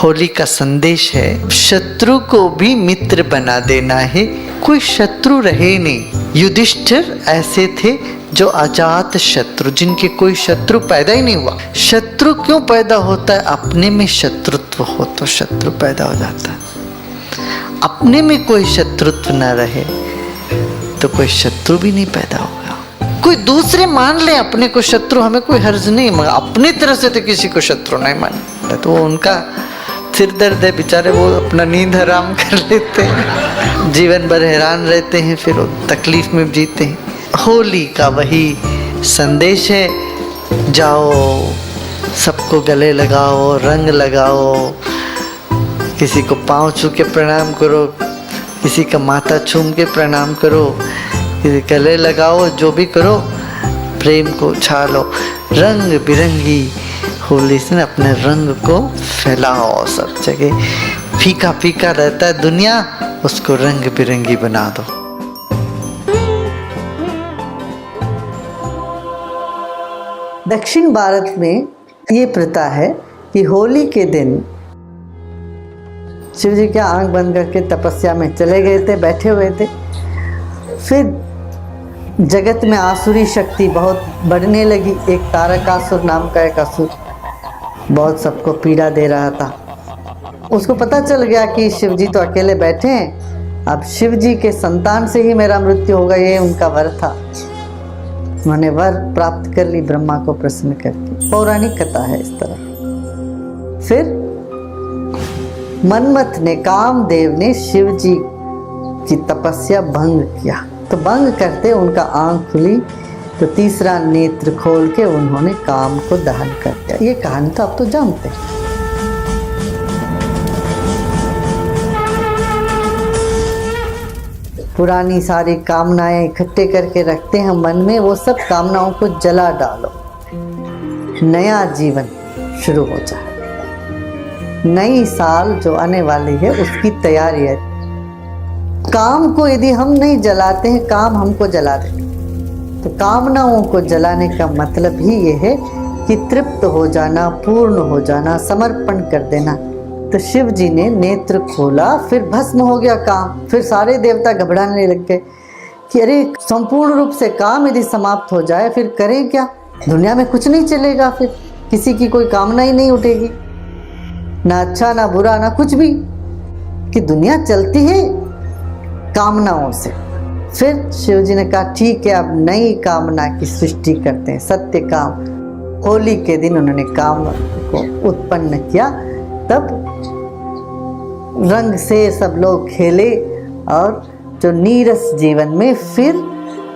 होली का संदेश है शत्रु को भी मित्र बना देना है। कोई शत्रु रहे नहीं। युधिष्ठिर ऐसे थे जो अजात शत्रु, जिनके कोई शत्रु पैदा ही नहीं हुआ। शत्रु क्यों पैदा होता है? अपने में शत्रुत्व हो तो शत्रु पैदा हो जाता है। अपने में कोई शत्रुत्व न रहे तो कोई शत्रु भी नहीं पैदा होगा। कोई दूसरे मान ले अपने को शत्रु, हमें कोई हर्ज नहीं, मगर अपनी तरफ से तो किसी को शत्रु नहीं मानता, तो उनका सिर दर्द है बेचारे, वो अपना नींद हराम कर लेते हैं, जीवन भर हैरान रहते हैं, फिर वो तकलीफ में जीते हैं। होली का वही संदेश है, जाओ सबको गले लगाओ, रंग लगाओ, किसी को पाँव छू के प्रणाम करो, किसी का माथा चूम के प्रणाम करो, किसी गले लगाओ, जो भी करो प्रेम को छालो। रंग बिरंगी होली से अपने रंग को फैलाओ सब जगह। फीका फीका रहता है दुनिया, उसको रंग बिरंगी बना दो। दक्षिण भारत में ये प्रथा है कि होली के दिन शिव जी की आंख बंद करके तपस्या में चले गए थे, बैठे हुए थे। फिर जगत में आसुरी शक्ति बहुत बढ़ने लगी। एक तारकासुर नाम का एक असुर बहुत सबको पीड़ा दे रहा था। उसको पता चल गया कि शिव जी तो अकेले बैठे हैं, अब शिव जी के संतान से ही मेरा मृत्यु होगा, ये उनका वर था। उन्होंने वर प्राप्त कर ली ब्रह्मा को प्रसन्न करके। पौराणिक कथा है इस तरह। फिर मनमथ ने, कामदेव ने शिव जी की तपस्या भंग किया, तो भंग करते उनका आंख खुली, तो तीसरा नेत्र खोल के उन्होंने काम को दहन कर दिया। ये कहानी तो आप तो जानते हैं। पुरानी सारी कामनाएं इकट्ठे करके रखते हैं मन में, वो सब कामनाओं को जला डालो, नया जीवन शुरू हो जाए। नई साल जो आने वाली है उसकी तैयारी है। काम को यदि हम नहीं जलाते हैं, काम हमको जला देते, तो कामनाओं को जलाने का मतलब ही ये है कि तृप्त हो जाना, पूर्ण हो जाना, समर्पण कर देना। तो शिव जी ने नेत्र खोला, फिर भस्म हो गया काम। फिर सारे देवता घबराने लग गए कि अरे संपूर्ण रूप से काम यदि समाप्त हो जाए फिर करें क्या? दुनिया में कुछ नहीं चलेगा, फिर किसी की कोई कामना ही नहीं उठेगी, ना अच्छा ना बुरा ना कुछ भी, कि दुनिया चलती है कामनाओं से। फिर शिव जी ने कहा ठीक है, अब नई कामना की सृष्टि करते हैं, सत्य काम। होली के दिन उन्होंने काम को उत्पन्न किया। तब रंग से सब लोग खेले और जो नीरस जीवन में फिर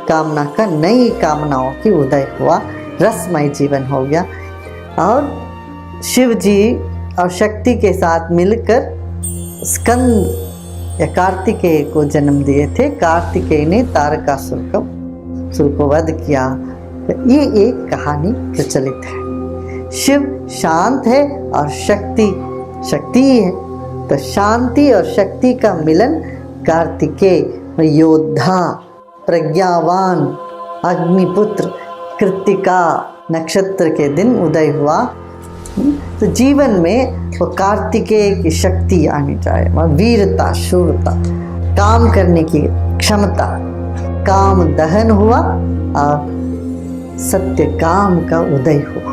कामना का, नई कामनाओं की उदय हुआ, रसमय जीवन हो गया। और शिव जी और शक्ति के साथ मिलकर स्कंद या कार्तिकेय को जन्म दिए थे। कार्तिकेय ने तारकासुर को वध किया। तो ये एक कहानी प्रचलित है। शिव शांत है और शक्ति ही है, तो शांति और शक्ति का मिलन कार्तिकेय योद्धा, प्रज्ञावान, अग्निपुत्र, कृत्तिका नक्षत्र के दिन उदय हुआ। तो जीवन में वो कार्तिकेय की शक्ति आनी चाहिए, वीरता, शूरता, काम करने की क्षमता। काम दहन हुआ और सत्य काम का उदय हुआ।